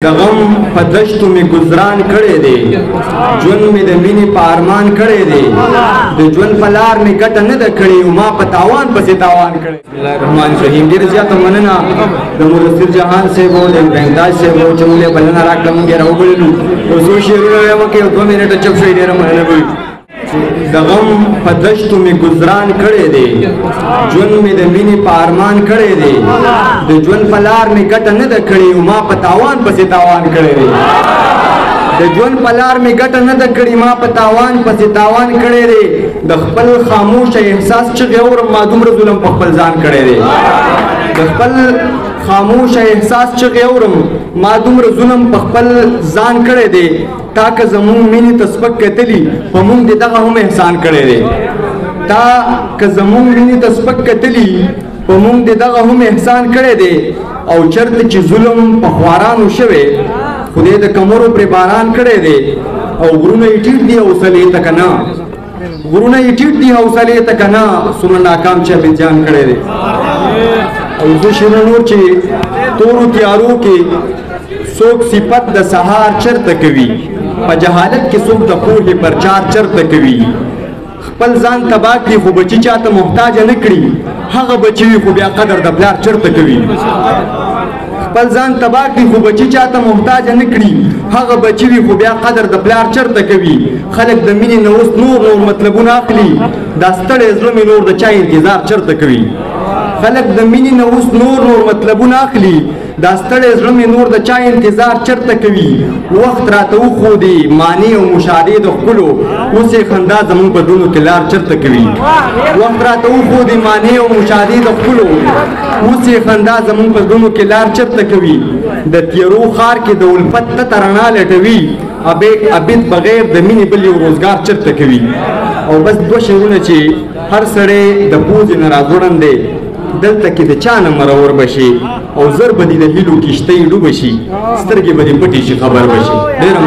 د غم په دشتو می گزاران کړی دی ژوند می د مینې په ارمان کړی دی د ژوند په لار می ګټه نه ده کړې او ما په تاوان پسې تاوان کړی. بسم الله الرحمن الرحیم. ډېره زیاته مننه د مدثر جهان صاحب او د ابراهیم داش صاحب چې موږ یې بلنه راکړه موږ یې راوبللو یو څو شعرونه یې وکړې او 2 منټه چپ شوی. ډېره مننه کوي. د غم په دشتو می گزاران کړی دی ژوند می د مینې په ارمان کړی دی د ژوند په لار می ګټه نه ده کړې او ما په تاوان پسې تاوان کړی دی. د ژوند په لار می ګټه نه ده کړې ما په تاوان پسې تاوان کړی دی. د خپل خاموش احساس چغې اورم ما دومره ظلم په خپل ځان کړی دی. د خپل خاموش احساس چغې اورم ما دومره ظلم په خپل ځان کړی دی. تا که زمون مینې ته سپک کتلي په مونږ دې دغه هم احسان کړی دی. تا که زمون مینې ته سپک کتلي په مونږ دې دغه هم احسان کړی دی. او چرته چې ظلم په خوارانو شوی خدای د کمرو پرې باران کړی دی. او غرونه یې ټیټ دي حوصلې ته که نه غرونه یې ټیټ دي حوصلې ته که نه څومره ناکام چې عبدجان کړی دی. او زه شعرونه نور چې تورو تیارو کې څوک صفت د سهار چرته کوي په جهالت کې څوک د پوهې پرچار چرته کوي. خپل ځان تباه کړي خو بچي چاته محتاج نه کړي هغه بچي وي خو بیا قدر د پلار چرته کوي. خپل ځان تباه کړي خو بچي چاته محتاج نه کړي هغه بچي وي خو بیا قدر د پلار چرته کوي. خلک د مینې نه اوس نور مطلبونه اخلي دا ستړی زړه مې نور د چا انتظار چرته کوي. خلک د مینې نه اوس نور مطلبونه اخلي دا ستړی زړه مې نور د چا انتظار چرته کوي. وخت راته وښودې معنی او مشاهدې د ښکلو اوس یې خندا زموږ په زړونو کې لار چرته کوي. وخت راته وښودې معنی او مشاهدې د ښکلو اوس یې خندا زموږ په زړونو کې لار چرته کوي. د تیرو ښار کې د الفت تته رڼا لټوي عبید بغیر د مینې بل یو روزګار چرته کوي. او بس 2 شعرونه چې هر سړی د پوزې نه راځوړند دی دلته کې د چا نه مرور بشي او زر به دې د هیلو کښتۍ ډوبه شي سترګې به دې پټې شي خبر بشي. ډېره